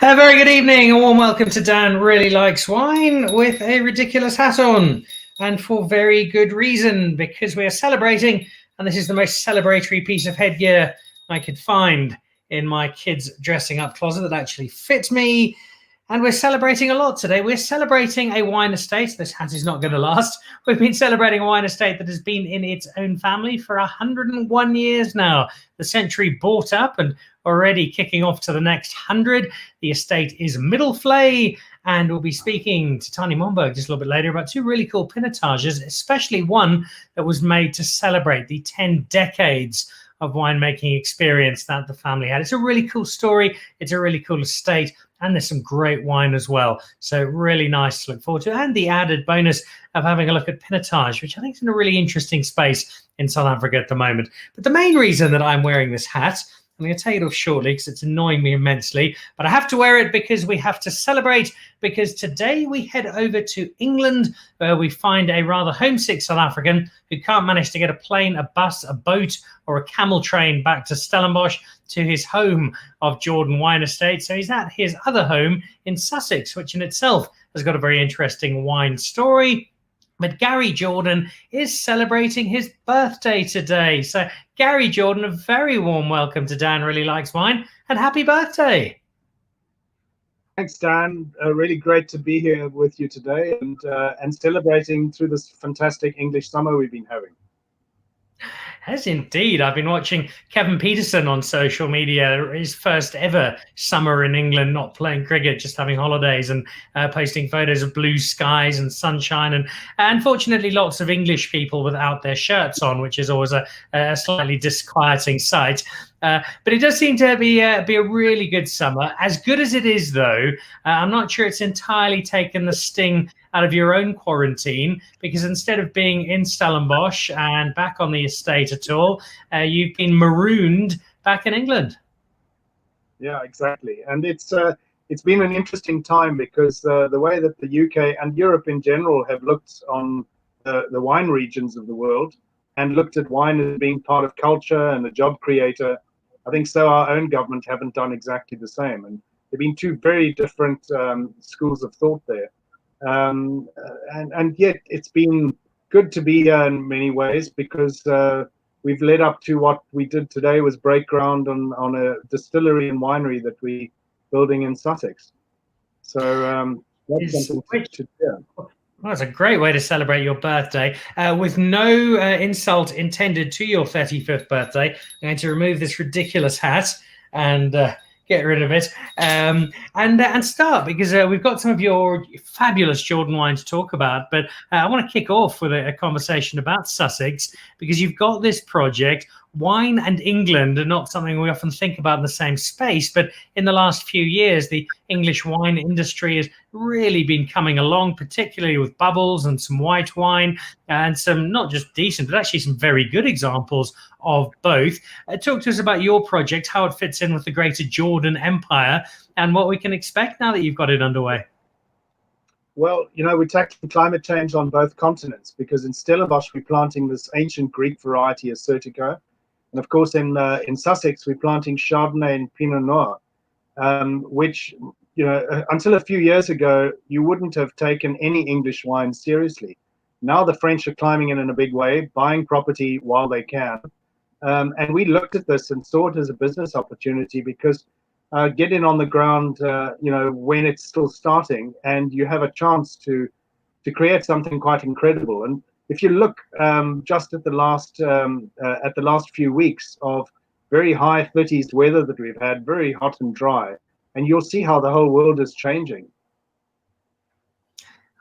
A very good evening, a warm welcome to Dan Really Likes Wine with a ridiculous hat on. And for very good reason, because we are celebrating, and this is the most celebratory piece of headgear I could find in my kids' dressing up closet that actually fits me. And we're celebrating a lot today. We're celebrating a wine estate. This hat is not going to last. We've been celebrating a wine estate that has been in its own family for 101 years now. The century bought up and already kicking off to the next 100. The estate is Middelvlei, and we'll be speaking to Tanya Monberg just a little bit later about two really cool pinotages, especially one that was made to celebrate the 10 decades of winemaking experience that the family had. It's a really cool story. It's a really cool estate. And there's some great wine as well. So really nice to look forward to. And the added bonus of having a look at pinotage, which I think is in a really interesting space in South Africa at the moment. But the main reason that I'm wearing this hat, I'm going to take it off shortly because it's annoying me immensely, but I have to wear it because we have to celebrate, because today we head over to England, where we find a rather homesick South African who can't manage to get a plane, a bus, a boat, or a camel train back to Stellenbosch to his home of Jordan Wine Estate. So he's at his other home in Sussex, which in itself has got a very interesting wine story. But Gary Jordan is celebrating his birthday today. So Gary Jordan, a very warm welcome to Dan Really Likes Wine, and happy birthday. Thanks, Dan. Really great to be here with you today and celebrating through this fantastic English summer we've been having. Yes, indeed. I've been watching Kevin Peterson on social media, his first ever summer in England, not playing cricket, just having holidays, and posting photos of blue skies and sunshine. And unfortunately, lots of English people without their shirts on, which is always a slightly disquieting sight. But it does seem to be a really good summer. As good as it is, though, I'm not sure it's entirely taken the sting out of your own quarantine, because instead of being in Stellenbosch and back on the estate at all, you've been marooned back in England. Yeah, exactly. And it's been an interesting time because the way that the UK and Europe in general have looked on the wine regions of the world and looked at wine as being part of culture and a job creator, I think so our own government haven't done exactly the same. And there have been two very different schools of thought there. And yet it's been good to be here in many ways, because we've led up to what we did today was break ground on a distillery and winery that we're building in Sussex. So that's something to do. Well, that's a great way to celebrate your birthday. With no insult intended to your 35th birthday, I'm going to remove this ridiculous hat and get rid of it and start, because we've got some of your fabulous Jordan wine to talk about. But I want to kick off with a conversation about Sussex, because you've got this project. Wine and England are not something we often think about in the same space, but in the last few years, the English wine industry has really been coming along, particularly with bubbles and some white wine and some not just decent, but actually some very good examples of both. Talk to us about your project, how it fits in with the greater Jordan Empire, and what we can expect now that you've got it underway. Well, we're tackling climate change on both continents, because in Stellenbosch, we're planting this ancient Greek variety of Certico. And of course, in Sussex, we're planting Chardonnay and Pinot Noir, which, until a few years ago, you wouldn't have taken any English wine seriously. Now the French are climbing in a big way, buying property while they can. And we looked at this and saw it as a business opportunity, because getting on the ground, when it's still starting, and you have a chance to create something quite incredible. And if you look just at the last few weeks of very high 30s weather that we've had, very hot and dry, and you'll see how the whole world is changing.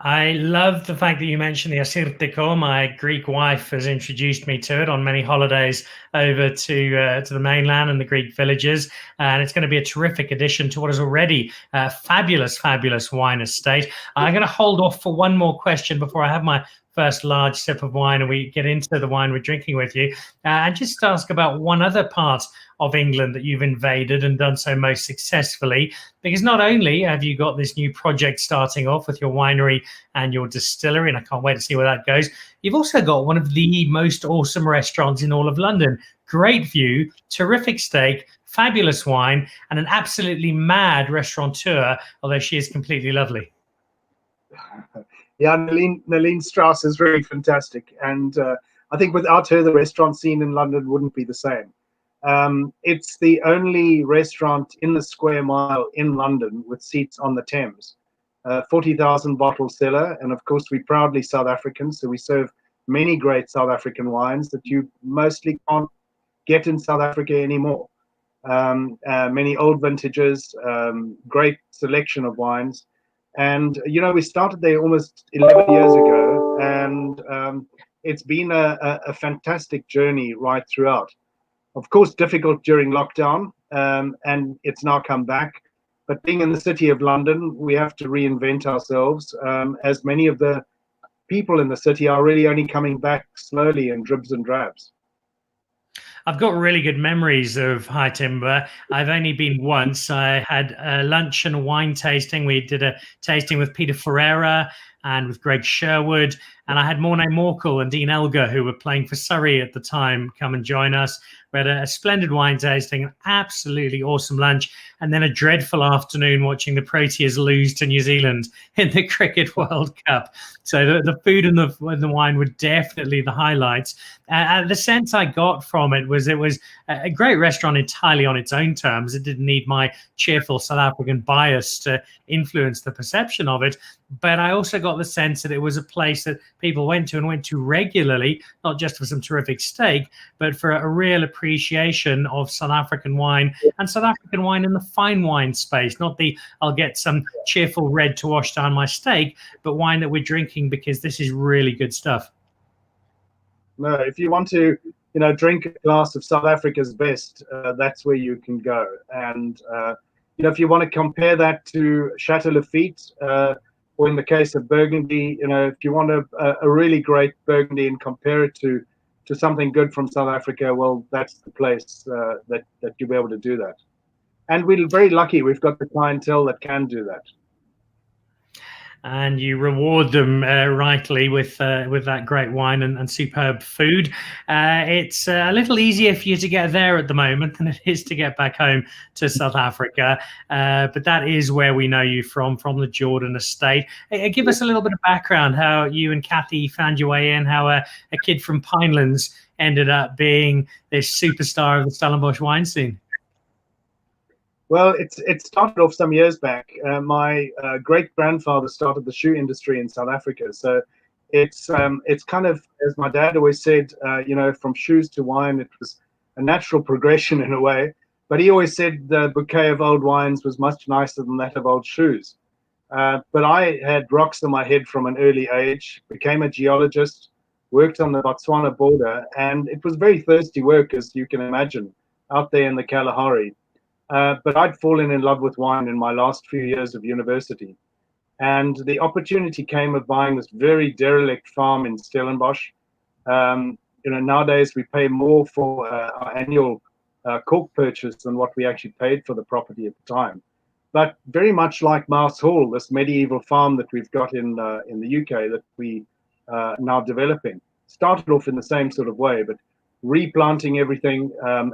I love the fact that you mentioned the Assyrtiko. My Greek wife has introduced me to it on many holidays over to the mainland and the Greek villages, and it's going to be a terrific addition to what is already a fabulous, fabulous wine estate. I'm going to hold off for one more question before I have my first large sip of wine and we get into the wine we're drinking with you, and just ask about one other part of England that you've invaded and done so most successfully, because not only have you got this new project starting off with your winery and your distillery, and I can't wait to see where that goes, you've also got one of the most awesome restaurants in all of London. Great view, terrific steak, fabulous wine, and an absolutely mad restaurateur, although she is completely lovely. Yeah, Naleen Strauss is really fantastic, and I think without her, the restaurant scene in London wouldn't be the same. It's the only restaurant in the square mile in London with seats on the Thames. 40,000 bottle cellar, and of course we're proudly South African, so we serve many great South African wines that you mostly can't get in South Africa anymore. Many old vintages, great selection of wines. And, you know, we started there almost 11 years ago, and it's been a fantastic journey right throughout. Of course, difficult during lockdown, and it's now come back. But being in the city of London, we have to reinvent ourselves, as many of the people in the city are really only coming back slowly in dribs and drabs. I've got really good memories of High Timber. I've only been once. I had a lunch and a wine tasting. We did a tasting with Peter Ferreira and with Greg Sherwood. And I had Mornay Morkel and Dean Elgar, who were playing for Surrey at the time, come and join us. We had a splendid wine tasting, an absolutely awesome lunch, and then a dreadful afternoon watching the Proteas lose to New Zealand in the Cricket World Cup. So the food and the wine were definitely the highlights. The sense I got from it was a great restaurant entirely on its own terms. It didn't need my cheerful South African bias to influence the perception of it. But I also got the sense that it was a place that people went to regularly, not just for some terrific steak, but for a real appreciation of South African wine, and South African wine in the fine wine space, not the I'll get some cheerful red to wash down my steak, but wine that we're drinking because this is really good stuff. No, if you want to, you know, drink a glass of South Africa's best, that's where you can go. And you know, if you want to compare that to Chateau Lafite, or in the case of Burgundy, you know, if you want a really great Burgundy and compare it to something good from South Africa, well, that's the place that you'll be able to do that. And we're very lucky. We've got the clientele that can do that. And you reward them rightly with that great wine and superb food. It's a little easier for you to get there at the moment than it is to get back home to South Africa. But that is where we know you from the Jordan estate. Give us a little bit of background, how you and Kathy found your way in, how a kid from Pinelands ended up being this superstar of the Stellenbosch wine scene. Well, it started off some years back. My great-grandfather started the shoe industry in South Africa. So it's kind of, as my dad always said, you know, from shoes to wine, it was a natural progression in a way. But he always said the bouquet of old wines was much nicer than that of old shoes. But I had rocks in my head from an early age, became a geologist, worked on the Botswana border, and it was very thirsty work, as you can imagine, out there in the Kalahari. But I'd fallen in love with wine in my last few years of university. And the opportunity came of buying this very derelict farm in Stellenbosch. You know, nowadays we pay more for our annual cork purchase than what we actually paid for the property at the time. But very much like Mouse Hall, this medieval farm that we've got in the UK that we are now developing, started off in the same sort of way, but replanting everything,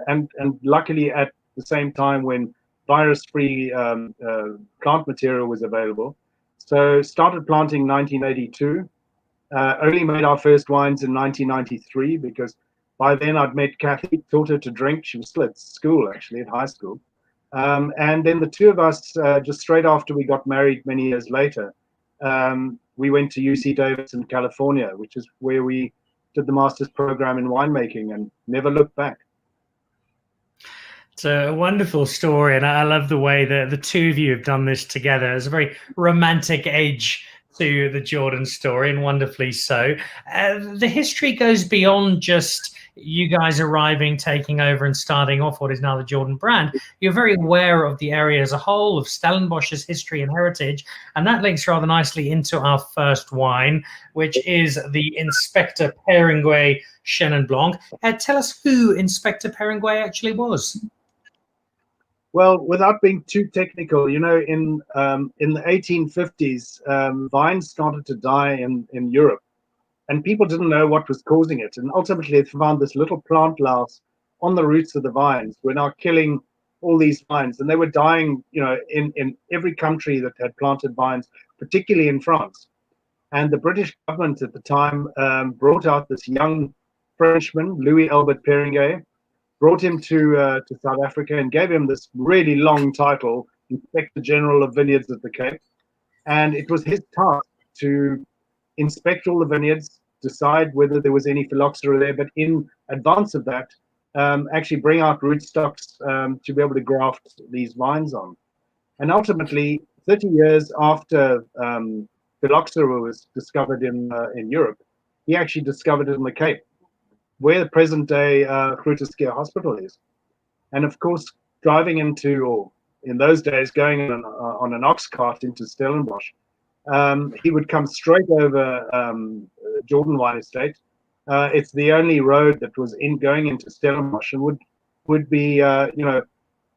and luckily at the same time when virus-free plant material was available. So started planting in 1982, only made our first wines in 1993 because by then I'd met Kathy, taught her to drink. She was still at school, actually, at high school. And then the two of us, just straight after we got married many years later, we went to UC Davis in California, which is where we did the master's program in winemaking and never looked back. It's a wonderful story, and I love the way that the two of you have done this together. There's a very romantic edge to the Jordan story, and wonderfully so. The history goes beyond just you guys arriving, taking over, and starting off what is now the Jordan brand. You're very aware of the area as a whole, of Stellenbosch's history and heritage, and that links rather nicely into our first wine, which is the Inspector Peringuet Chenin Blanc. Tell us who Inspector Peringuet actually was. Well, without being too technical, you know, in the 1850s, vines started to die in Europe, and people didn't know what was causing it. And ultimately, they found this little plant louse on the roots of the vines. We're now killing all these vines, and they were dying, you know, in every country that had planted vines, particularly in France. And the British government at the time brought out this young Frenchman, Louis Albert Perringuet, brought him to South Africa and gave him this really long title, Inspector General of Vineyards at the Cape. And it was his task to inspect all the vineyards, decide whether there was any phylloxera there, but in advance of that, actually bring out rootstocks to be able to graft these vines on. And ultimately, 30 years after phylloxera was discovered in Europe, he actually discovered it in the Cape, where the present-day Groote Schuur Hospital is. And of course, driving into, or in those days, going on an ox cart into Stellenbosch, he would come straight over Jordan Wine Estate. It's the only road that was going into Stellenbosch, and would be, you know,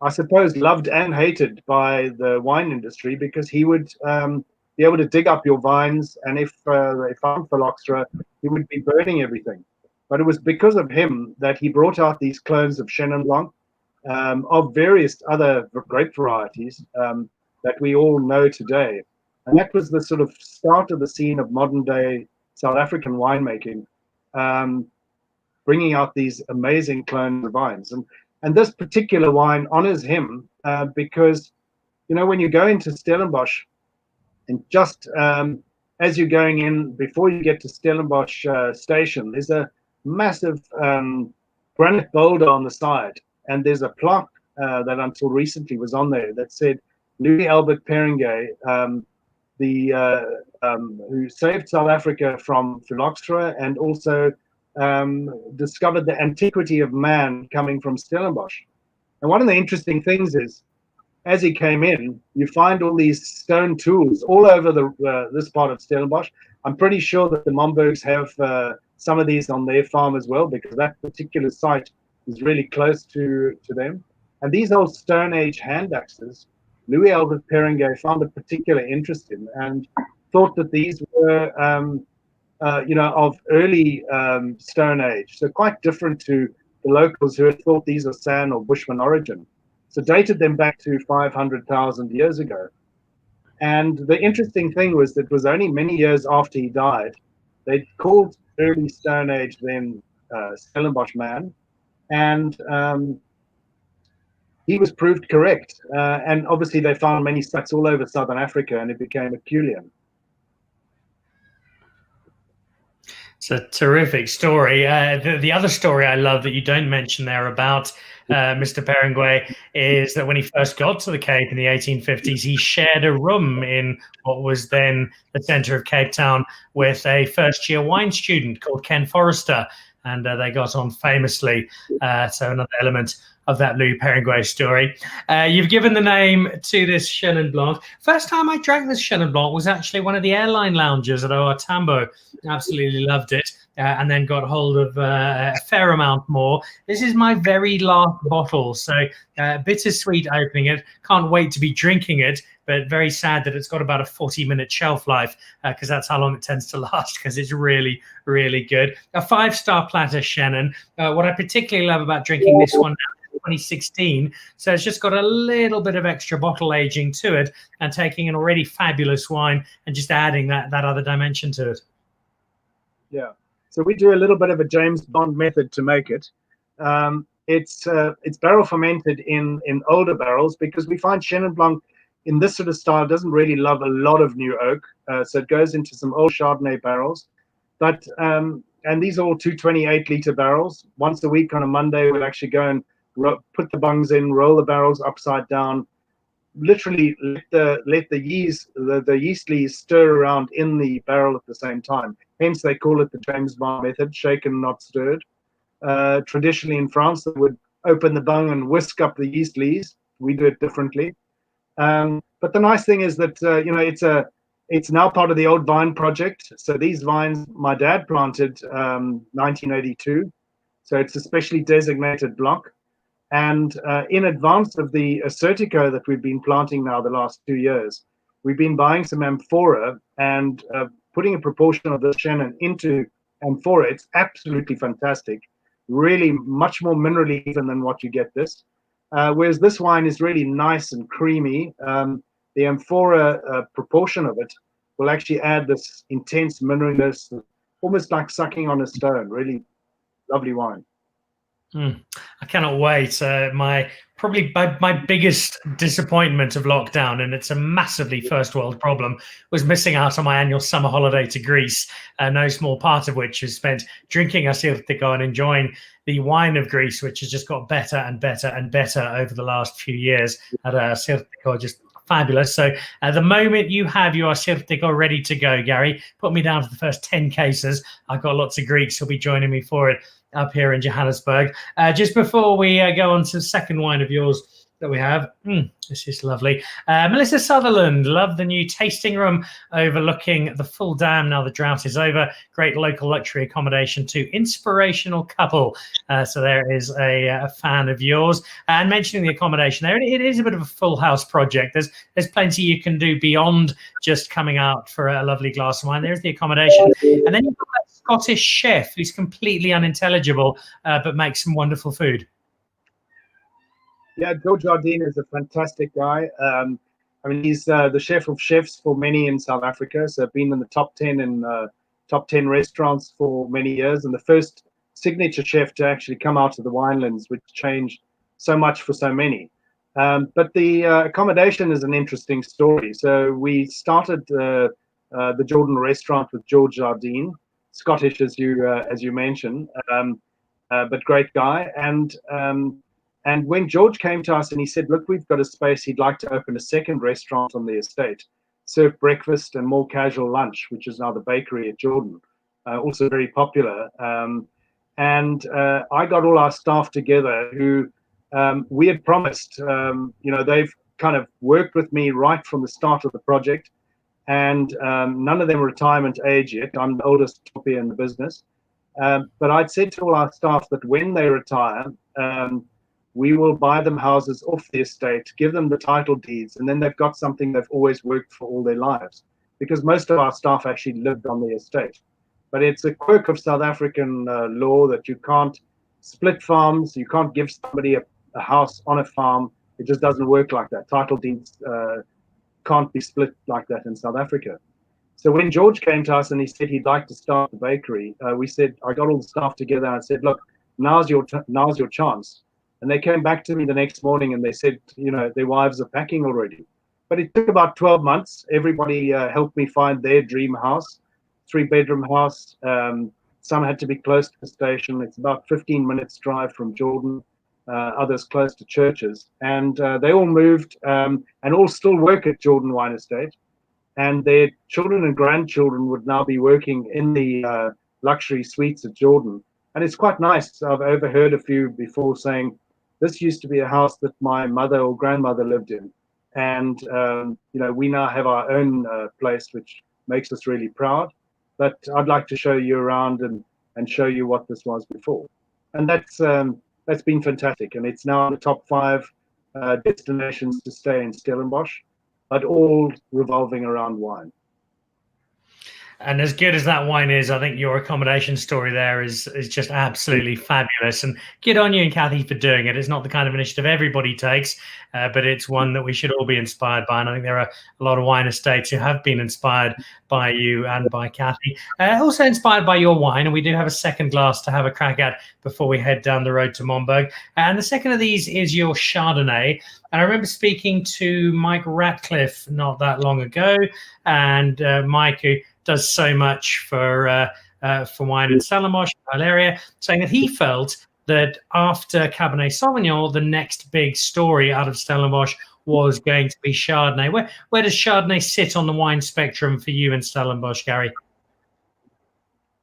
I suppose, loved and hated by the wine industry, because he would be able to dig up your vines, and if they found phylloxera, he would be burning everything. But it was because of him that he brought out these clones of Chenin Blanc, of various other grape varieties that we all know today. And that was the sort of start of the scene of modern day South African winemaking, bringing out these amazing clones of vines. And this particular wine honors him because, you know, when you go into Stellenbosch, and just as you're going in, before you get to Stellenbosch station, there's a massive granite boulder on the side. And there's a plaque that until recently was on there that said, Louis Albert Perringuet, who saved South Africa from phylloxera and also discovered the antiquity of man coming from Stellenbosch. And one of the interesting things is, as he came in, you find all these stone tools all over this part of Stellenbosch. I'm pretty sure that the Mombergs have some of these on their farm as well, because that particular site is really close to them. And these old Stone Age hand axes, Louis Albert Perringuet found a particular interest in, and thought that these were, you know, of early Stone Age, so quite different to the locals who had thought these are San or Bushman origin. So dated them back to 500,000 years ago. And the interesting thing was that it was only many years after he died, they called early Stone Age then Stellenbosch man, and he was proved correct. And obviously they found many sites all over Southern Africa, and it became a Culian. It's a terrific story. The other story I love that you don't mention there about Mr. Perringuet is that when he first got to the Cape in the 1850s, he shared a room in what was then the centre of Cape Town with a first-year wine student called Ken Forrester, and they got on famously. So another element of that Louis Perringuet story. You've given the name to this Chenin Blanc. First time I drank this Chenin Blanc was actually one of the airline lounges at OR Tambo. Absolutely loved it, and then got hold of a fair amount more. This is my very last bottle, so bittersweet opening it. Can't wait to be drinking it, but very sad that it's got about a 40-minute shelf life, because that's how long it tends to last, because it's really, really good. A 5-star platter Chenin. What I particularly love about drinking this one now, 2016, so it's just got a little bit of extra bottle aging to it, and taking an already fabulous wine and just adding that other dimension to it. Yeah, so we do a little bit of a James Bond method to make it. It's barrel fermented in older barrels, because we find Chenin Blanc in this sort of style doesn't really love a lot of new oak, so it goes into some old Chardonnay barrels. But and these are all 228-liter barrels. Once a week on a Monday, we'll actually go and put the bungs in, roll the barrels upside down, literally let the yeast lees stir around in the barrel at the same time. Hence, they call it the James Bond method, shaken, not stirred. Traditionally in France, they would open the bung and whisk up the yeast lees. We do it differently. But the nice thing is that you know, it's now part of the Old Vine Project. So these vines my dad planted 1982. So it's a specially designated block. And in advance of the Assertico that we've been planting now the last 2 years, we've been buying some amphora and putting a proportion of the Chenin into amphora. It's absolutely fantastic. Really much more minerally even than what you get this. whereas this wine is really nice and creamy. The amphora proportion of it will actually add this intense mineraliness, almost like sucking on a stone. Really lovely wine. I cannot wait. Probably my biggest disappointment of lockdown, and it's a massively first world problem, was missing out on my annual summer holiday to Greece. No small part of which is spent drinking Assyrtiko and enjoying the wine of Greece, which has just got better and better and better over the last few years. At Assyrtiko, just fabulous. So at the moment you have your Assyrtiko ready to go, Gary, put me down for the first 10 cases. I've got lots of Greeks who'll be joining me for it up here in Johannesburg. Just before we go on to the second wine of yours that we have, this is lovely. Melissa Sutherland, love the new tasting room overlooking the full dam now the drought is over. Great local luxury accommodation to inspirational couple. So there is a fan of yours. And mentioning the accommodation there, it is a bit of a full house project. There's plenty you can do beyond just coming out for a lovely glass of wine. There's the accommodation. And then you've got that Scottish chef who's completely unintelligible, but makes some wonderful food. Yeah, George Jardine is a fantastic guy. I mean, he's the chef of chefs for many in South Africa. So been in the top 10 in top 10 restaurants for many years, and the first signature chef to actually come out of the winelands, which changed so much for so many. But the accommodation is an interesting story. So we started the Jordan restaurant with George Jardine, Scottish as you mentioned, but great guy. And when George came to us and he said, look, we've got a space, he'd like to open a second restaurant on the estate, serve breakfast and more casual lunch, which is now the bakery at Jordan, also very popular. And I got all our staff together who we had promised, they've kind of worked with me right from the start of the project. And none of them are retirement age yet. I'm the oldest toppy in the business. But I'd said to all our staff that when they retire, we will buy them houses off the estate, give them the title deeds, and then they've got something they've always worked for all their lives. Because most of our staff actually lived on the estate. But it's a quirk of South African law that you can't split farms, you can't give somebody a house on a farm. It just doesn't work like that. Title deeds can't be split like that in South Africa. So when George came to us and he said he'd like to start the bakery, we said, I got all the staff together and I said, look, now's your chance. And they came back to me the next morning and they said, their wives are packing already. But it took about 12 months. Everybody helped me find their dream house, 3-bedroom house. Some had to be close to the station. It's about 15 minutes drive from Jordan, others close to churches. And they all moved and all still work at Jordan Wine Estate. And their children and grandchildren would now be working in the luxury suites at Jordan. And it's quite nice. I've overheard a few before saying, this used to be a house that my mother or grandmother lived in. And, we now have our own place, which makes us really proud. But I'd like to show you around and show you what this was before. And that's been fantastic. And it's now in the top 5 destinations to stay in Stellenbosch, but all revolving around wine. And as good as that wine is, I think your accommodation story there is just absolutely fabulous. And good on you and Kathy for doing it. It's not the kind of initiative everybody takes, but it's one that we should all be inspired by. And I think there are a lot of wine estates who have been inspired by you and by Kathy. Also inspired by your wine. And we do have a second glass to have a crack at before we head down the road to Momberg. And the second of these is your Chardonnay. And I remember speaking to Mike Ratcliffe not that long ago. And Mike, who does so much for wine in Stellenbosch, area, saying that he felt that after Cabernet Sauvignon, the next big story out of Stellenbosch was going to be Chardonnay. Where does Chardonnay sit on the wine spectrum for you in Stellenbosch, Gary?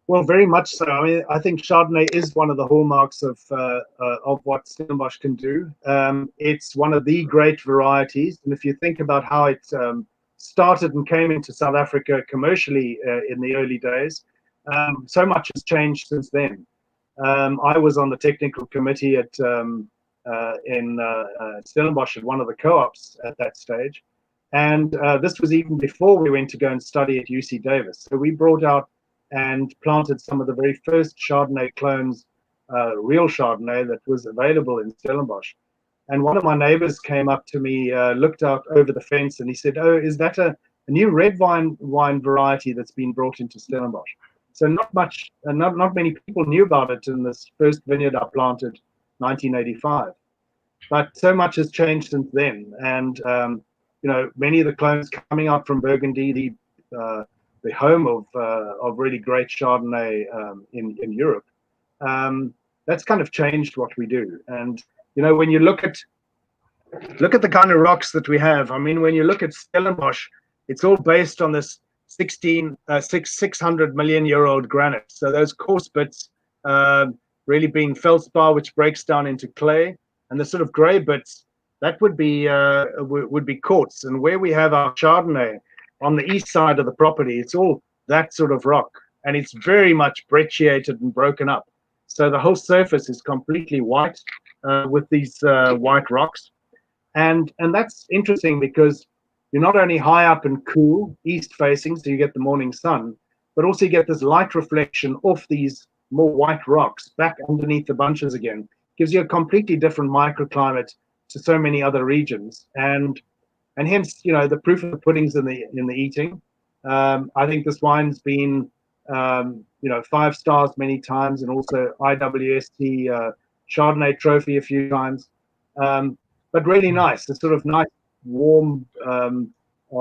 Well, very much so. I mean, I think Chardonnay is one of the hallmarks of what Stellenbosch can do. It's one of the great varieties, and if you think about how it started and came into South Africa commercially in the early days, so much has changed since then. I was on the technical committee at in Stellenbosch at one of the co-ops at that stage, and this was even before we went to go and study at UC Davis. So we brought out and planted some of the very first Chardonnay clones, real Chardonnay that was available in Stellenbosch. And one of my neighbors came up to me, looked out over the fence, and he said, "Oh, is that a new red wine variety that's been brought into Stellenbosch?" So not many people knew about it in this first vineyard I planted, 1985. But so much has changed since then, and many of the clones coming out from Burgundy, the home of really great Chardonnay in Europe. That's kind of changed what we do. And when you look at the kind of rocks that we have, I mean, when you look at Stellenbosch, it's all based on this 600 million year old granite. So those coarse bits really being feldspar, which breaks down into clay, and the sort of gray bits that would be quartz. And where we have our Chardonnay on the east side of the property, it's all that sort of rock, and it's very much brecciated and broken up. So the whole surface is completely white with these white rocks, and that's interesting because you're not only high up and cool, east facing, so you get the morning sun, but also you get this light reflection off these more white rocks back underneath the bunches again. Gives you a completely different microclimate to so many other regions, and hence, the proof of the pudding's in the eating. I think this wine's been 5 stars many times, and also IWST Chardonnay trophy a few times. But really nice, a sort of nice, warm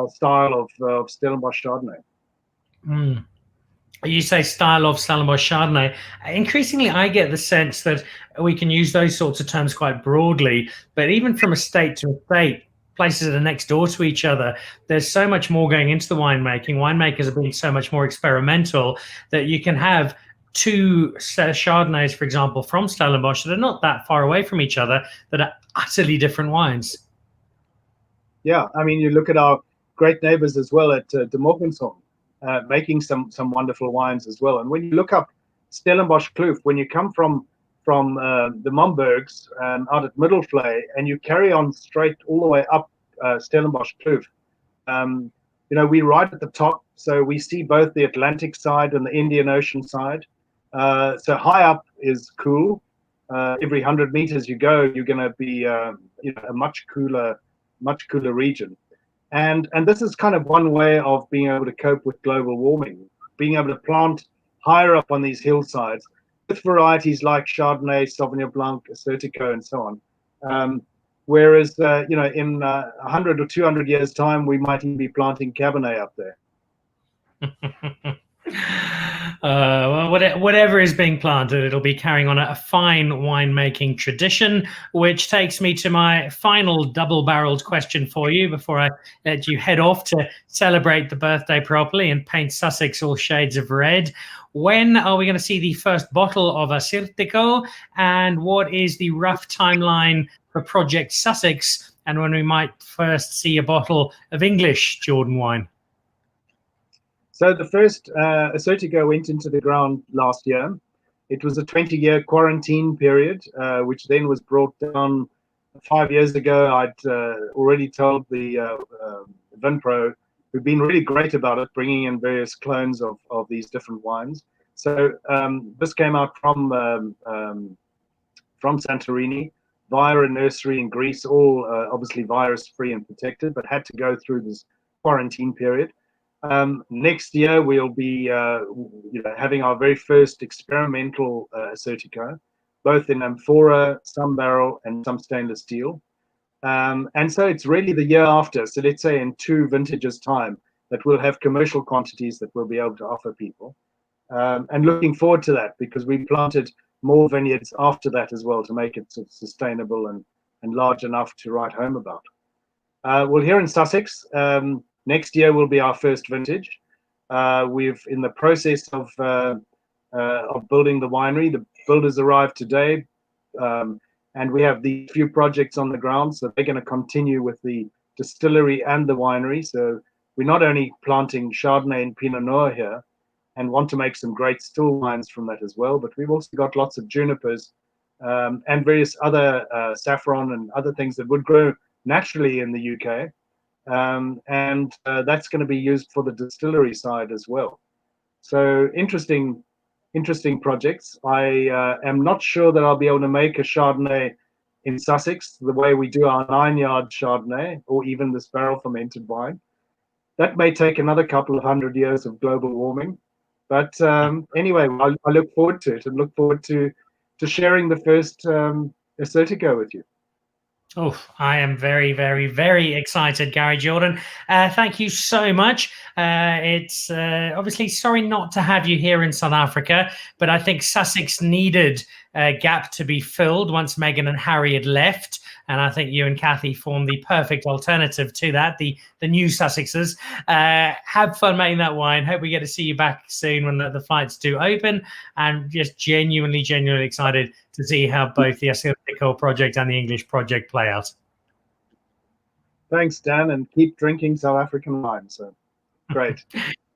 style of Stellenbosch Chardonnay. Mm. You say style of Stellenbosch Chardonnay. Increasingly, I get the sense that we can use those sorts of terms quite broadly, but even from estate to estate, places that are next door to each other, there's so much more going into the winemaking. Winemakers are being so much more experimental that you can have 2 Chardonnays, for example, from Stellenbosch that are not that far away from each other, that are utterly different wines. Yeah, I mean, you look at our great neighbors as well at De Morgenson, making some wonderful wines as well. And when you look up Stellenbosch Kloof, when you come from the Mombergs out at Middelvlei, and you carry on straight all the way up Stellenbosch Kloof, we're right at the top, so we see both the Atlantic side and the Indian Ocean side. So high up is cool. Every 100 meters you go, you're going to be a much cooler region. And this is kind of one way of being able to cope with global warming, being able to plant higher up on these hillsides with varieties like Chardonnay, Sauvignon Blanc, Assyrtiko, and so on. Whereas, in 100 or 200 years' time, we might even be planting Cabernet up there. Well, whatever is being planted, it'll be carrying on a fine winemaking tradition, which takes me to my final double-barreled question for you before I let you head off to celebrate the birthday properly and paint Sussex all shades of red. When are we going to see the first bottle of Assyrtiko, and what is the rough timeline for Project Sussex, and when we might first see a bottle of English Jordan wine? So the first Assyrtiko went into the ground last year. It was a 20-year quarantine period, which then was brought down 5 years ago. I'd already told the Vinpro, who've been really great about it, bringing in various clones of these different wines. So this came out from Santorini via a nursery in Greece, all obviously virus-free and protected, but had to go through this quarantine period. Next year we'll be having our very first experimental Assyrtiko, both in amphora, some barrel, and some stainless steel. And so it's really the year after, so let's say in 2 vintages time, that we'll have commercial quantities that we'll be able to offer people. And looking forward to that, because we planted more vineyards after that as well to make it sustainable and large enough to write home about. Well, here in Sussex, next year will be our first vintage. We've in the process of building the winery. The builders arrived today, and we have these few projects on the ground. So they're going to continue with the distillery and the winery. So we're not only planting Chardonnay and Pinot Noir here, and want to make some great still wines from that as well, but we've also got lots of junipers and various other saffron and other things that would grow naturally in the UK. And that's going to be used for the distillery side as well. So interesting projects. I am not sure that I'll be able to make a Chardonnay in Sussex, the way we do our 9-yard Chardonnay, or even this barrel fermented wine. That may take another couple of 100 years of global warming. But anyway, I look forward to it and look forward to sharing the first Acertico with you. Oh, I am very, very, very excited, Gary Jordan. Thank you so much. It's obviously sorry not to have you here in South Africa, but I think Sussex needed a gap to be filled once Meghan and Harry had left. And I think you and Kathy formed the perfect alternative to that, the new Sussexes. Have fun making that wine. Hope we get to see you back soon when the flights do open. And just genuinely excited to see how both the Acertico project and the English project play out. Thanks, Dan, and keep drinking South African wine. So great.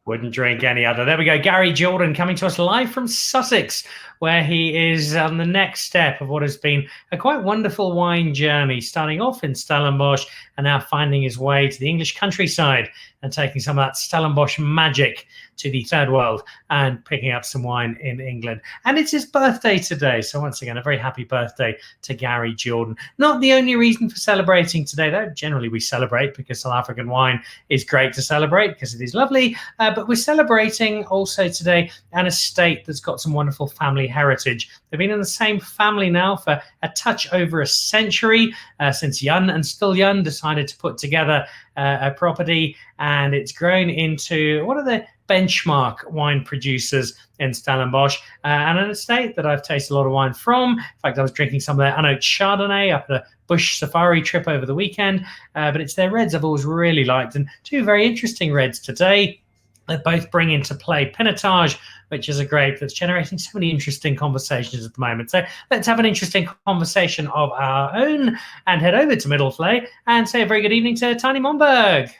Wouldn't drink any other. There we go. Gary Jordan coming to us live from Sussex, where he is on the next step of what has been a quite wonderful wine journey, starting off in Stellenbosch and now finding his way to the English countryside and taking some of that Stellenbosch magic to the third world and picking up some wine in England. And it's his birthday today. So once again, a very happy birthday to Gary Jordan. Not the only reason for celebrating today, though. Generally, we celebrate because South African wine is great to celebrate because it is lovely. But we're celebrating also today an estate that's got some wonderful family heritage. They've been in the same family now for a touch over a century since Jan and still Jan decided to put together a property, and it's grown into one of the benchmark wine producers in Stellenbosch, and an estate that I've tasted a lot of wine from. In fact, I was drinking some of their unoaked Chardonnay up at a bush safari trip over the weekend, but it's their reds I've always really liked, and two very interesting reds today. They both bring into play Pinotage, which is a grape that's generating so many interesting conversations at the moment. So let's have an interesting conversation of our own and head over to Middelvlei and say a very good evening to Tiny Momberg.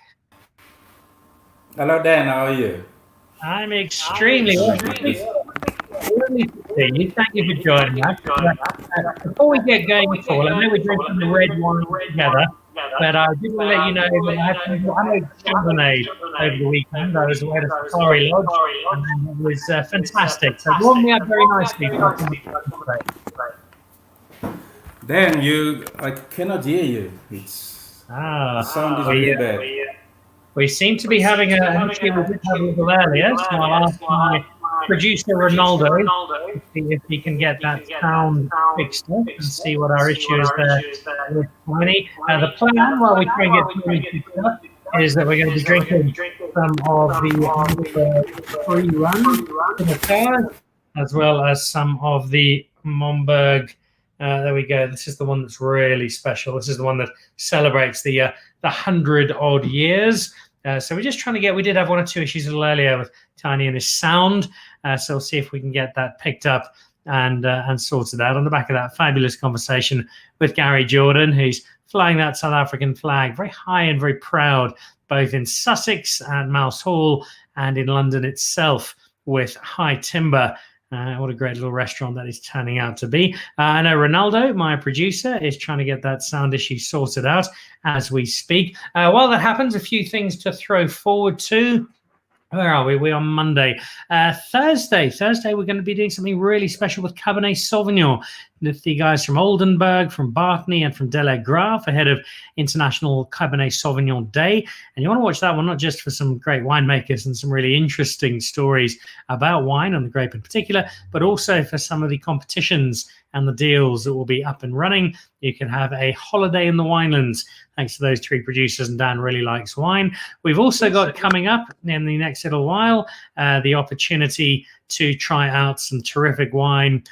Hello, Dan. How are you? I'm extremely well. Thank you for joining us. Before we get going at all, I know we're drinking the red wine together, but I did want to let you know that I had some unoaked Chardonnay over the weekend. I was away at a safari lodge, and it was fantastic. So it warmed me up very nicely. Dan, I cannot hear you. The sound is really bad. We seem to be having an issue with it a little earlier, so I'll ask my producer Ronaldo to see if he can get that sound fixed up and see what our issue is there with Tiny. The plan, while we try and get Tiny fixed up, is that we're going to be drinking some of the pre-run as well as some of the Momberg. There we go. This is the one that's really special. This is the one that celebrates the 100-odd years. So we're just trying to we did have one or two issues a little earlier with Tiny and his sound. So we'll see if we can get that picked up and sorted out on the back of that fabulous conversation with Gary Jordan, who's flying that South African flag very high and very proud, both in Sussex at Mouse Hall and in London itself with High Timber. What a great little restaurant that is turning out to be. I know Ronaldo, my producer, is trying to get that sound issue sorted out as we speak. While that happens, a few things to throw forward to. Where are we? We're on Monday. Thursday, we're going to be doing something really special with Cabernet Sauvignon. With the guys from Oldenburg, from Bartney, and from Delagraaf ahead of International Cabernet Sauvignon Day. And you want to watch that one, not just for some great winemakers and some really interesting stories about wine and the grape in particular, but also for some of the competitions and the deals that will be up and running. You can have a holiday in the winelands thanks to those three producers, and Dan really likes wine. We've also got coming up in the next little while the opportunity to try out some terrific wine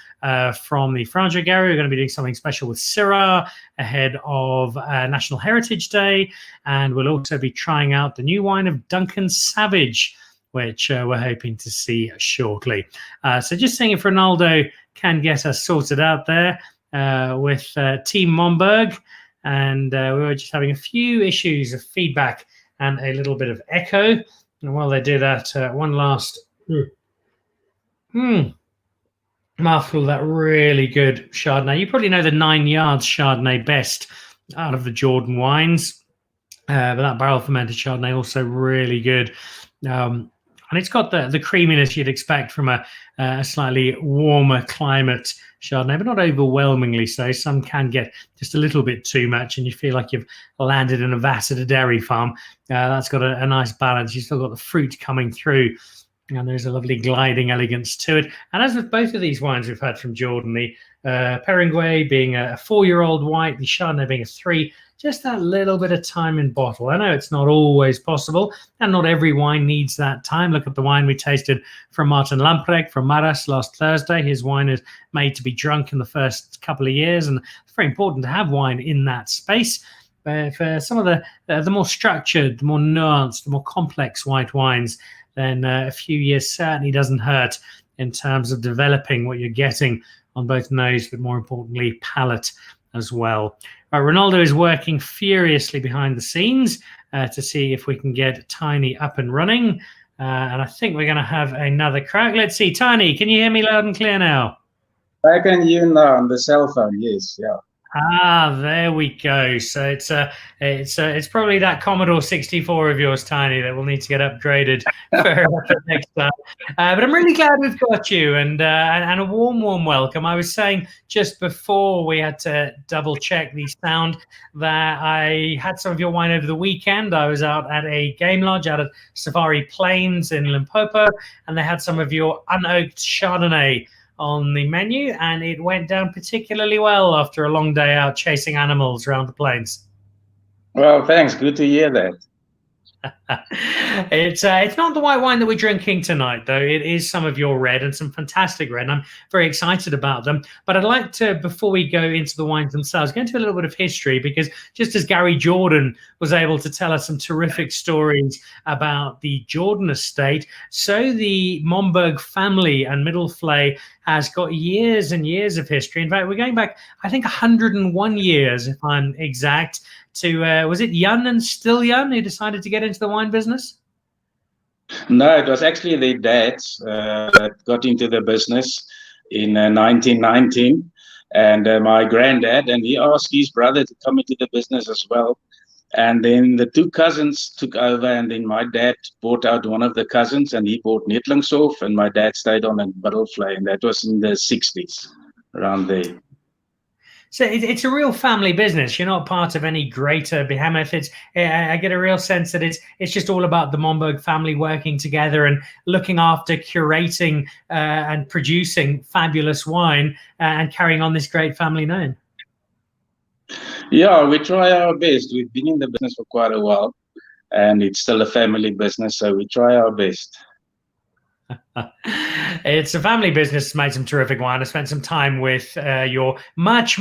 from the Franschhoek area. We're going to be doing something special with Syrah ahead of National Heritage Day, and we'll also be trying out the new wine of Duncan Savage, which we're hoping to see shortly. So just seeing if Ronaldo can get us sorted out there with Team Momberg. And we were just having a few issues of feedback and a little bit of echo. And while they do that, one last mouthful of that really good Chardonnay. You probably know the 9 Yards Chardonnay best out of the Jordan wines. But that barrel fermented Chardonnay also really good. And it's got the creaminess you'd expect from a slightly warmer climate Chardonnay, but not overwhelmingly so. Some can get just a little bit too much, and you feel like you've landed in a vat at a dairy farm. That's got a nice balance. You've still got the fruit coming through, and there's a lovely gliding elegance to it. And as with both of these wines we've had from Jordan, the Perringuet being a 4-year-old white, the Chardonnay being a 3, just that little bit of time in bottle. I know it's not always possible, and not every wine needs that time. Look at the wine we tasted from Martin Lamprecht from Maras last Thursday. His wine is made to be drunk in the first couple of years, and it's very important to have wine in that space. For some of the more structured, the more nuanced, the more complex white wines, then a few years certainly doesn't hurt in terms of developing what you're getting on both nose, but more importantly, palate as well. Ronaldo is working furiously behind the scenes to see if we can get Tiny up and running. And I think we're going to have another crack. Let's see. Tiny, can you hear me loud and clear now? I can hear you now on the cell phone, yes, yeah. There we go. So it's probably that Commodore 64 of yours, Tiny, that will need to get upgraded for next time. But I'm really glad we've got you, and a warm welcome. I was saying just before we had to double check the sound that I had some of your wine over the weekend. I was out at a game lodge out at Safari Plains in Limpopo, and they had some of your unoaked Chardonnay on the menu, and it went down particularly well after a long day out chasing animals around the plains. Well, thanks. Good to hear that. It's not the white wine that we're drinking tonight, though. It is some of your red, and some fantastic red, and I'm very excited about them. But I'd like to, before we go into the wines themselves, go into a little bit of history, because just as Gary Jordan was able to tell us some terrific stories about the Jordan estate, so the Momberg family and Middelvlei has got years and years of history. In fact, we're going back, I think, 101 years, if I'm exact, to, was it Jan and still Jan who decided to get into the wine business? No, it was actually their dad that got into the business in 1919, and my granddad, and he asked his brother to come into the business as well. And then the two cousins took over, and then my dad bought out one of the cousins, and he bought Netlingshof, and my dad stayed on in Middelvlei, and that was in the 60s, around there. So it's a real family business. You're not part of any greater behemoth. I get a real sense that it's just all about the Momberg family working together and looking after, curating, and producing fabulous wine, and carrying on this great family name. Yeah, we try our best. We've been in the business for quite a while, and it's still a family business, so we try our best. It's a family business to make some terrific wine. I spent some time with your much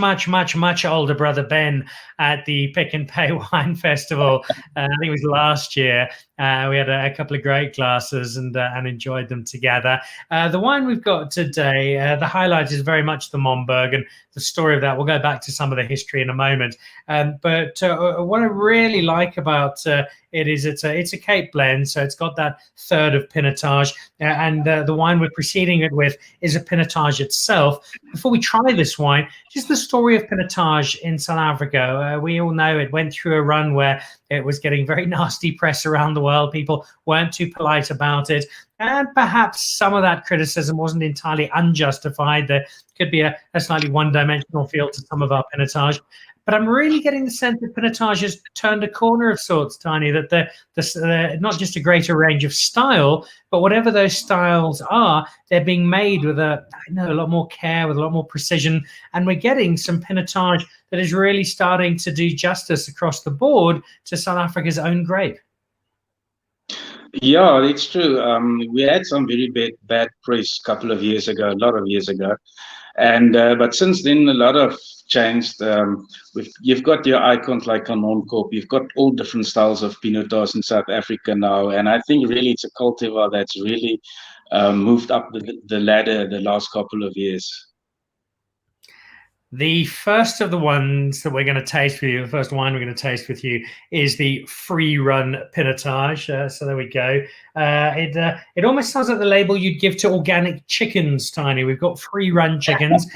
older brother Ben at the Pick and Pay Wine Festival. I think it was last year. We had a couple of great glasses and enjoyed them together. The wine we've got today, the highlight is very much the Momberg, and the story of that. We'll go back to some of the history in a moment. But what I really like about it is it's a Cape blend, so it's got that third of Pinotage, and the wine we're preceding it with is a Pinotage itself. Before we try this wine, just the story of Pinotage in South Africa. We all know it went through a run where it was getting very nasty press around the world. People weren't too polite about it, and perhaps some of that criticism wasn't entirely unjustified. There could be a slightly one-dimensional feel to some of our Pinotage. But I'm really getting the sense that Pinotage has turned a corner of sorts, Tiny, that they're not just a greater range of style, but whatever those styles are, they're being made with a lot more care, with a lot more precision. And we're getting some Pinotage that is really starting to do justice across the board to South Africa's own grape. Yeah, it's true. We had some very bad press a couple of years ago, a lot of years ago. And but since then, a lot of changed. You've got your icons like Canoncorp. You've got all different styles of Pinotage in South Africa now, and I think really it's a cultivar that's really moved up the ladder the last couple of years. The first of the ones that we're going to taste with you, the first wine we're going to taste with you, is the Free Run Pinotage. So there we go. It almost sounds like the label you'd give to organic chickens, Tiny. We've got free run chickens.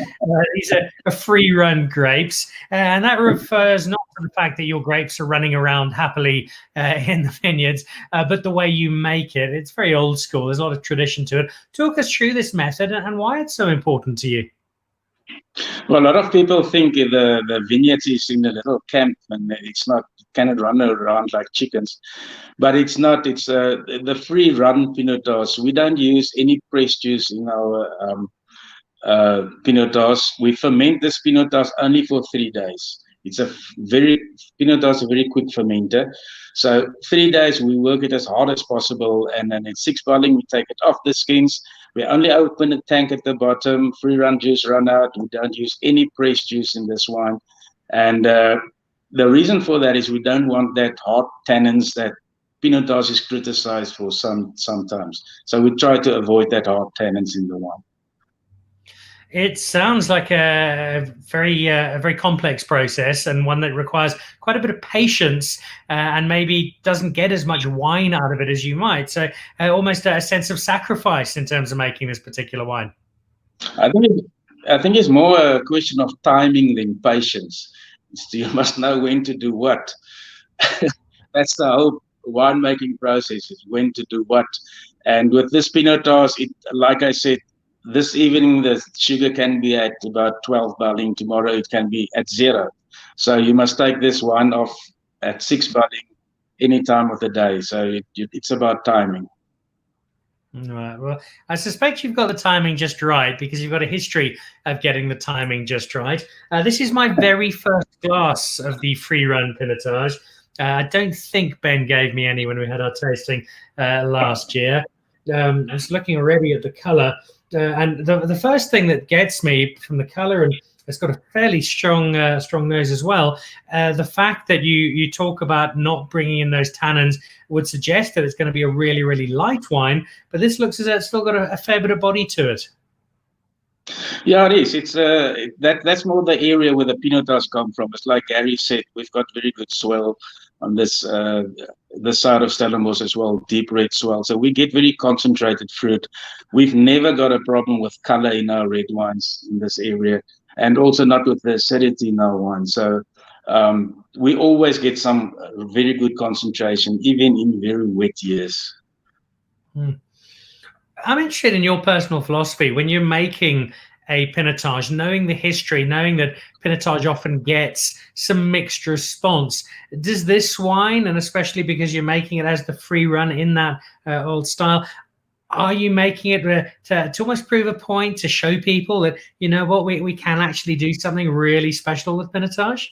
These are free run grapes, and that refers not to the fact that your grapes are running around happily in the vineyards, but the way you make it. It's very old school. There's a lot of tradition to it. Talk us through this method and why it's so important to you. Well, a lot of people think the vineyard is in a little camp and it's not, cannot run around like chickens, but it's not. It's the free run Pinotage. We don't use any pressed juice in our Pinotage. We ferment this Pinotage only for 3 days. It's Pinotage is a very quick fermenter. So 3 days we work it as hard as possible, and then at 6 bottling we take it off the skins. We only open the tank at the bottom, free run juice run out. We don't use any pressed juice in this wine. And the reason for that is we don't want that hard tannins that Pinotage is criticized for sometimes. So we try to avoid that hard tannins in the wine. It sounds like a very complex process, and one that requires quite a bit of patience and maybe doesn't get as much wine out of it as you might. So almost a sense of sacrifice in terms of making this particular wine. I think it's more a question of timing than patience. You must know when to do what. That's the whole winemaking process, is when to do what. And with this Pinotage, like I said, this evening the sugar can be at about 12 bottling. Tomorrow it can be at 0. So you must take this wine off at 6 bottling any time of the day. So it's about timing. Right. Well, I suspect you've got the timing just right, because you've got a history of getting the timing just right. This is my very first glass of the Free Run Pinotage. I don't think Ben gave me any when we had our tasting last year. I was looking already at the color. And the first thing that gets me from the color, and it's got a fairly strong nose as well, the fact that you talk about not bringing in those tannins would suggest that it's going to be a really, really light wine, but this looks as though it's still got a fair bit of body to it. Yeah, it is. It's that's more the area where the Pinotage come from. It's like Gary said, we've got very good soil on this side of Stellenbosch as well, deep red soil. So we get very concentrated fruit. We've never got a problem with color in our red wines in this area, and also not with the acidity in our wine. So we always get some very good concentration, even in very wet years. I'm interested in your personal philosophy when you're making a Pinotage, knowing the history, knowing that Pinotage often gets some mixed response. Does this wine, and especially because you're making it as the free run in that old style, are you making it to almost prove a point, to show people that, you know what, we can actually do something really special with Pinotage?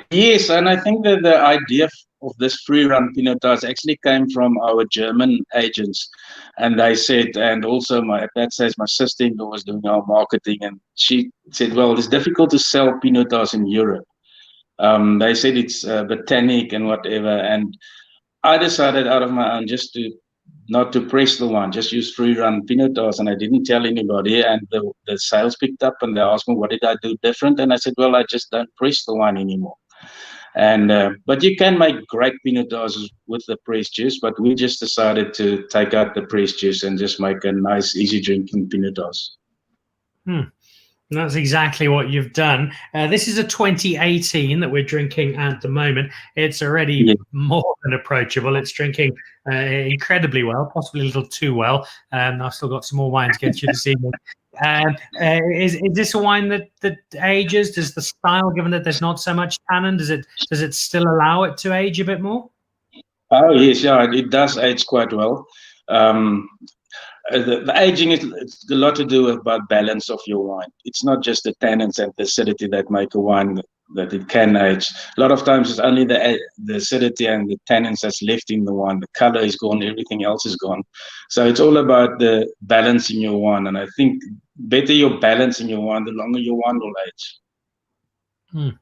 Yes, and I think that the idea of this free run Pinotage actually came from our German agents, and they said, and also at that stage my sister-in-law was doing our marketing, and she said, well, it's difficult to sell Pinotage in Europe. They said it's botanic and whatever, and I decided out of my own just to not to press the wine, just use free run Pinotage, and I didn't tell anybody, and the sales picked up, and they asked me what did I do different, and I said, well, I just don't press the wine anymore. And but you can make great Pinotages with the pressed juice, but we just decided to take out the pressed juice and just make a nice, easy drinking Pinotage. That's exactly what you've done. This is a 2018 that we're drinking at the moment. It's already more than approachable. It's drinking incredibly well, possibly a little too well. I've still got some more wine to get you this evening. Is this a wine that ages? Does the style, given that there's not so much tannin, does it still allow it to age a bit more? Oh yes, yeah, it does age quite well. The aging is a lot to do about balance of your wine. It's not just the tannins and the acidity that make a wine that it can age. A lot of times it's only the acidity and the tannins that's left in the wine. The color is gone, everything else is gone. So it's all about the balance in your wine. And I think better your balance in your wine, the longer your wine will age.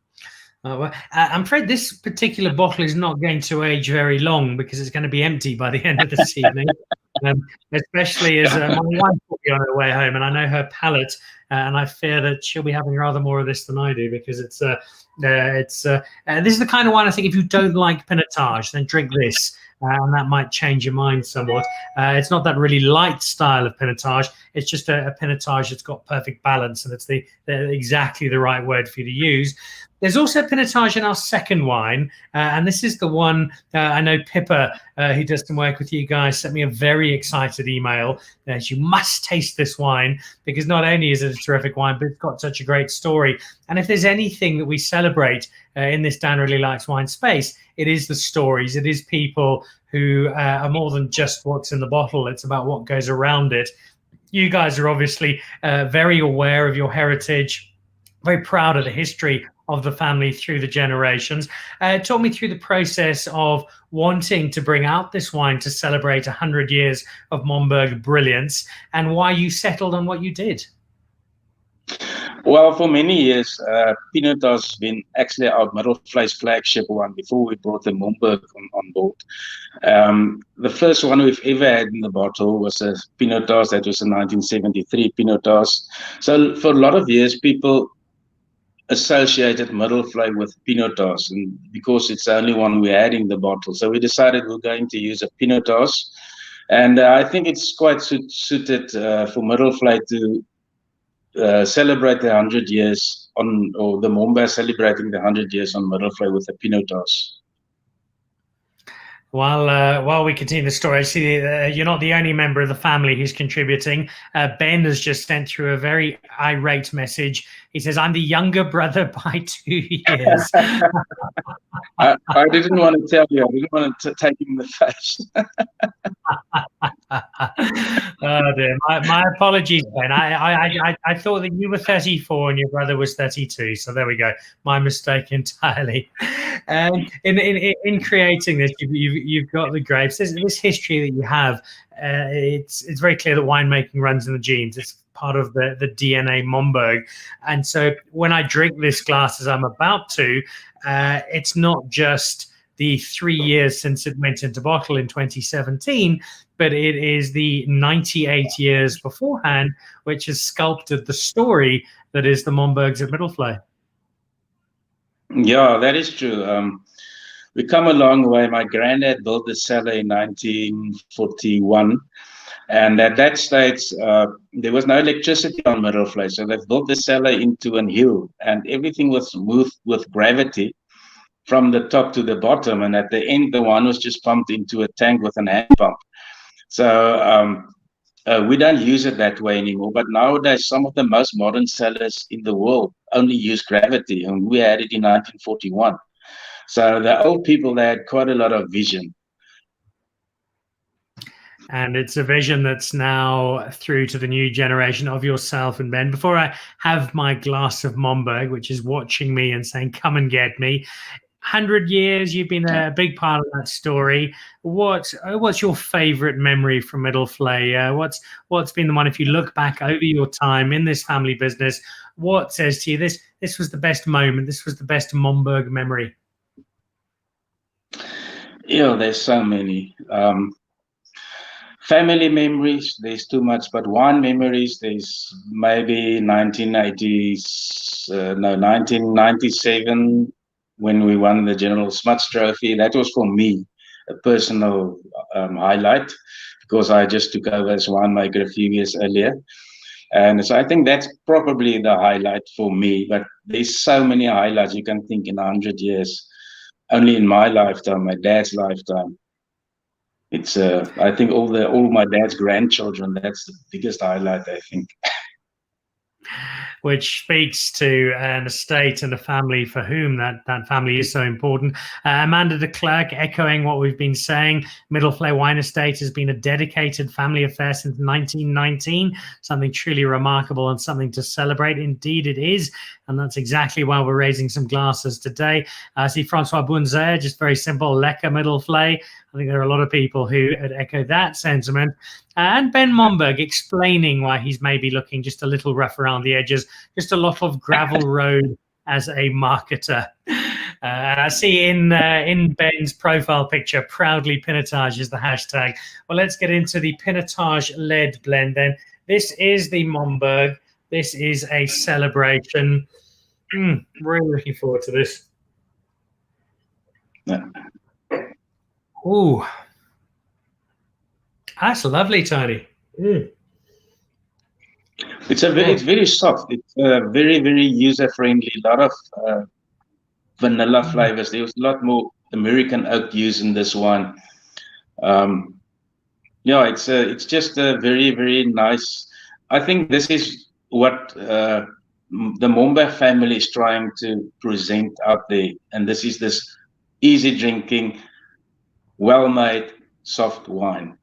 Well, I'm afraid this particular bottle is not going to age very long, because it's going to be empty by the end of this evening. Especially as my wife will be on her way home, and I know her palate and I fear that she'll be having rather more of this than I do, because this is the kind of wine I think if you don't like Pinotage, then drink this. And that might change your mind somewhat. It's not that really light style of Pinotage. It's just a Pinotage that's got perfect balance, and it's exactly the right word for you to use. There's also Pinotage in our second wine, and this is the one I know Pippa, who does some work with you guys, sent me a very excited email. You must taste this wine, because not only is it a terrific wine, but it's got such a great story. And if there's anything that we celebrate in this Dan Really Likes Wine space, it is the stories. It is people who are more than just what's in the bottle. It's about what goes around it. You guys are obviously very aware of your heritage, very proud of the history of the family through the generations. Talk me through the process of wanting to bring out this wine to celebrate 100 years of Momberg brilliance, and why you settled on what you did. Well, for many years, Pinotage has been actually our Middelvlei's flagship one before we brought the Momberg on board. The first one we've ever had in the bottle was a Pinotage that was a 1973 Pinotage. So for a lot of years, people associated Middelvlei with Pinotage, and because it's the only one we had in the bottle. So we decided we're going to use a Pinotage. And I think it's quite suited for Middelvlei to celebrate the 100 years or the Momberg celebrating the 100 years on Middelvlei with a Pinotage. While we continue the story, I see you're not the only member of the family who's contributing. Ben has just sent through a very irate message. He says, "I'm the younger brother by 2 years." I didn't want to tell you. I didn't want to take him in the face. Oh dear. My apologies, Ben. I thought that you were 34 and your brother was 32. So there we go. My mistake entirely. In creating this, you've got the grapes. This history that you have. It's very clear that winemaking runs in the genes. It's part of the DNA Momberg. And so when I drink this glass, as I'm about to, it's not just the 3 years since it went into bottle in 2017, but it is the 98 years beforehand, which has sculpted the story that is the Mombergs at Middelvlei. Yeah, that is true. We come a long way. My granddad built the cellar in 1941. And at that stage, there was no electricity on Middelvlei. So they've built the cellar into a hill, and everything was moved with gravity from the top to the bottom. And at the end, the wine was just pumped into a tank with an hand pump. So we don't use it that way anymore. But nowadays, some of the most modern cellars in the world only use gravity. And we had it in 1941. So the old people, they had quite a lot of vision. And it's a vision that's now through to the new generation of yourself and Ben. Before I have my glass of Momberg, which is watching me and saying, "Come and get me." 100 years, you've been a big part of that story. What's your favorite memory from Middelvlei? What's been the one, if you look back over your time in this family business, what says to you, this was the best moment, this was the best Momberg memory? Yeah, there's so many. Family memories, there's too much, but wine memories, there's maybe 1997 when we won the General Smuts Trophy. That was for me a personal highlight, because I just took over as winemaker a few years earlier. And so I think that's probably the highlight for me, but there's so many highlights you can think in 100 years. Only in my lifetime, my dad's lifetime. It's I think all my dad's grandchildren, that's the biggest highlight, I think. Which speaks to an estate and a family for whom that family is so important. Amanda de Klerk, echoing what we've been saying, Middelvlei Wine Estate has been a dedicated family affair since 1919, something truly remarkable and something to celebrate. Indeed it is, and that's exactly why we're raising some glasses today. I see Francois Bunzer, just very simple, lekker Middelvlei. I think there are a lot of people who echo that sentiment. And Ben Momberg explaining why he's maybe looking just a little rough around the edges, just a lot of gravel road as a marketer. I see in Ben's profile picture, proudly Pinotage is the hashtag. Well, let's get into the Pinotage-led blend then. This is the Momberg. This is a celebration. Really looking forward to this. Yeah. Ooh, that's lovely, Tony. It's very soft. It's very, very user friendly. A lot of vanilla flavors. There was a lot more American oak used in this one. Yeah, it's just a very, very nice. I think this is what the Momba family is trying to present out there, and this is this easy drinking, well-made, soft wine.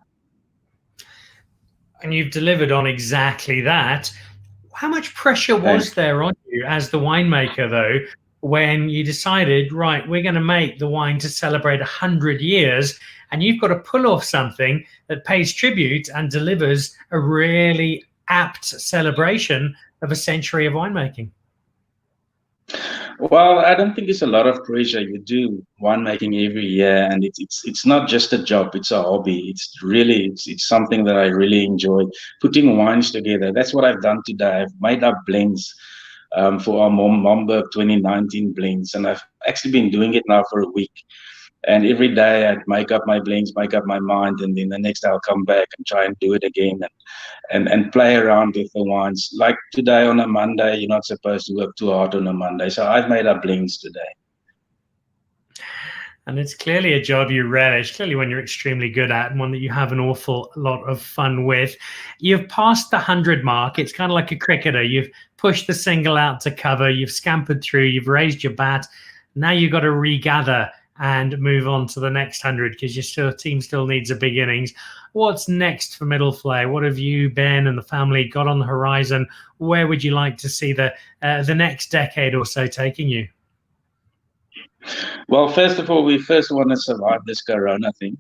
And you've delivered on exactly that. How much pressure was there on you as the winemaker, though, when you decided, right, we're going to make the wine to celebrate 100 years, and you've got to pull off something that pays tribute and delivers a really apt celebration of a century of winemaking? Well, I don't think it's a lot of pressure. You do winemaking every year, and it's not just a job; it's a hobby. It's something that I really enjoy, putting wines together. That's what I've done today. I've made up blends for our Momberg 2019 blends, and I've actually been doing it now for a week. And every day I'd make up my blends, make up my mind, and then the next day I'll come back and try and do it again and play around with the wines. Like today on a Monday, you're not supposed to work too hard on a Monday. So I've made up blends today. And it's clearly a job you relish, clearly one you're extremely good at and one that you have an awful lot of fun with. You've passed the 100 mark. It's kind of like a cricketer. You've pushed the single out to cover. You've scampered through. You've raised your bat. Now you've got to regather and move on to the next 100 because your team still needs a big innings. What's next for Middelvlei? What have you, Ben, and the family got on the horizon? Where would you like to see the next decade or so taking you? Well, first of all, we first want to survive this Corona thing,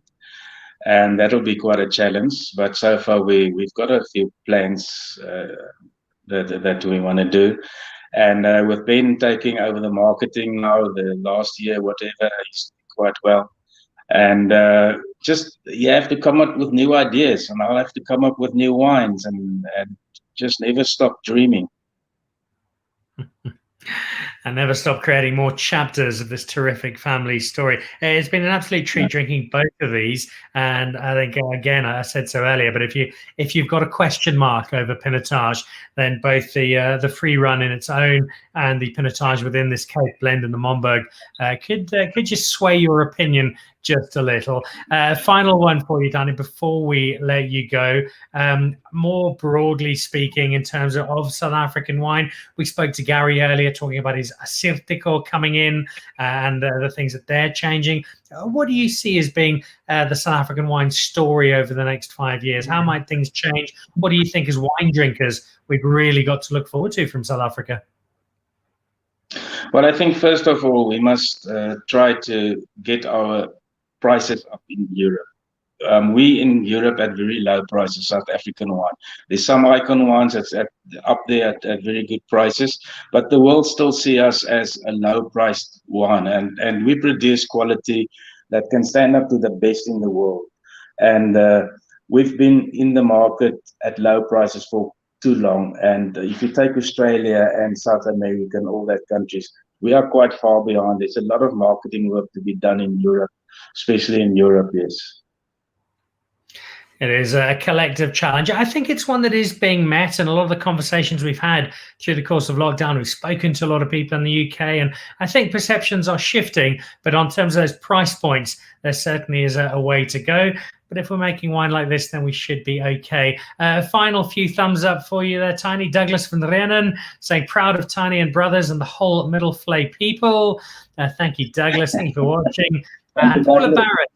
and that'll be quite a challenge. But so far, we've got a few plans that we want to do. And we've been taking over the marketing now, the last year, whatever, is quite well. And just you have to come up with new ideas, and I'll have to come up with new wines and just never stop dreaming. And never stop creating more chapters of this terrific family story. It's been an absolute treat drinking both of these. And I think, again, I said so earlier, but if you've got a question mark over Pinotage, then both the free run in its own and the Pinotage within this Cape blend and the Momberg could just sway your opinion just a little. Final one for you, Danny, before we let you go. More broadly speaking, in terms of South African wine, we spoke to Gary earlier talking about his Assyrtiko coming in and the things that they're changing. What do you see as being the South African wine story over the next 5 years? How might things change? What do you think as wine drinkers we've really got to look forward to from South Africa? Well, I think first of all, we must try to get our prices up in Europe. We in Europe at very low prices, South African wine. There's some icon wines that's up there at very good prices, but the world still see us as a low-priced wine, and we produce quality that can stand up to the best in the world. And we've been in the market at low prices for too long. And if you take Australia and South America and all that countries, we are quite far behind. There's a lot of marketing work to be done in Europe, especially in Europe, yes. It is a collective challenge. I think it's one that is being met, and a lot of the conversations we've had through the course of lockdown, we've spoken to a lot of people in the UK, and I think perceptions are shifting. But on terms of those price points, there certainly is a way to go. But if we're making wine like this, then we should be okay. Final few thumbs up for you there, Tiny. Douglas van Reenen saying, proud of Tiny and brothers and the whole Middelvlei people. Thank you, Douglas. Thank you for watching. And Paula Barrett.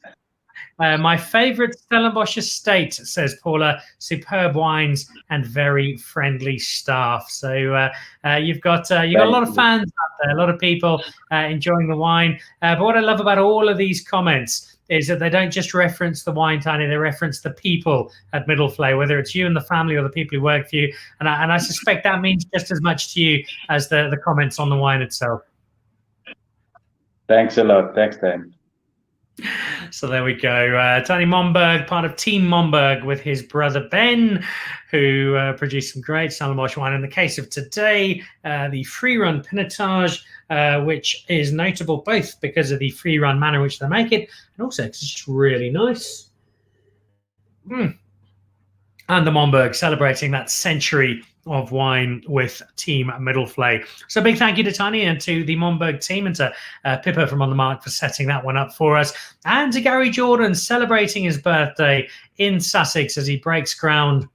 My favorite Stellenbosch estate, says Paula. Superb wines and very friendly staff. So you've got a lot of fans out there, a lot of people enjoying the wine. But what I love about all of these comments is that they don't just reference the wine, Tiny, they reference the people at Middelvlei, whether it's you and the family or the people who work for you. And I suspect that means just as much to you as the comments on the wine itself. Thanks a lot. Thanks, Dan. So there we go. Tony Momberg, part of Team Momberg with his brother Ben, who produced some great Stellenbosch wine. In the case of today, the free run Pinotage, which is notable both because of the free run manner in which they make it, and also because it's just really nice. And the Momberg celebrating that century of wine with Team Middelvlei. So big thank you to Tony and to the Momberg team, and to Pippa from On The Mark for setting that one up for us, and to Gary Jordan celebrating his birthday in Sussex as he breaks ground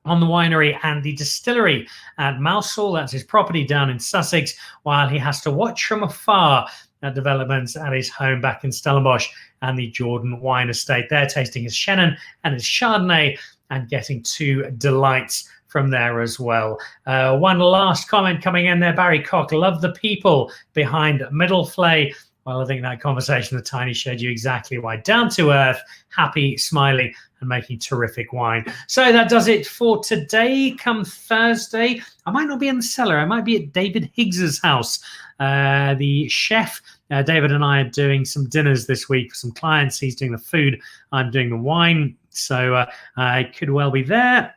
on the winery and the distillery at Mousehole. That's his property down in Sussex, while he has to watch from afar developments at his home back in Stellenbosch and the Jordan wine estate there, tasting his Chenin and his Chardonnay and getting 2 delights from there as well. One last comment coming in there, Barry Cock, love the people behind Middelvlei. Well, I think that conversation with Tiny showed you exactly why. Down to earth, happy, smiling, and making terrific wine. So that does it for today. Come Thursday, I might not be in the cellar. I might be at David Higgs's house. The chef, David and I are doing some dinners this week for some clients. He's doing the food, I'm doing the wine. So I could well be there.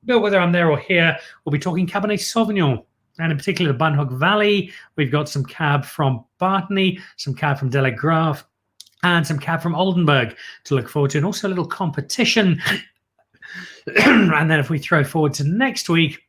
But whether I'm there or here, we'll be talking Cabernet Sauvignon, and in particular the Bunhook Valley. We've got some cab from Bartney, some cab from Delagrave, and some cab from Oldenburg to look forward to, and also a little competition. And then if we throw forward to next week,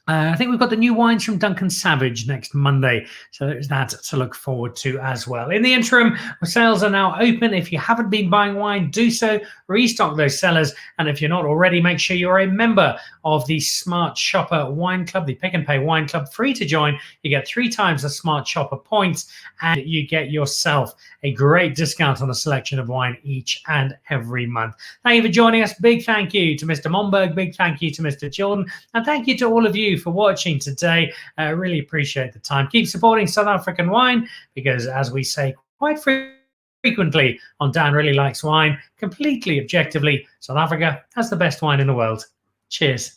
I think we've got the new wines from Duncan Savage next Monday. So there's that to look forward to as well. In the interim, sales are now open. If you haven't been buying wine, do so. Restock those cellars. And if you're not already, make sure you're a member of the Smart Shopper Wine Club, the Pick and Pay Wine Club. Free to join. You get 3 times the Smart Shopper points, and you get yourself a great discount on a selection of wine each and every month. Thank you for joining us. Big thank you to Mr. Momberg. Big thank you to Mr. Jordan. And thank you to all of you for watching today. I really appreciate the time. Keep supporting South African wine, because as we say quite frequently on Dan Really Likes Wine, completely objectively, South Africa has the best wine in the world. Cheers.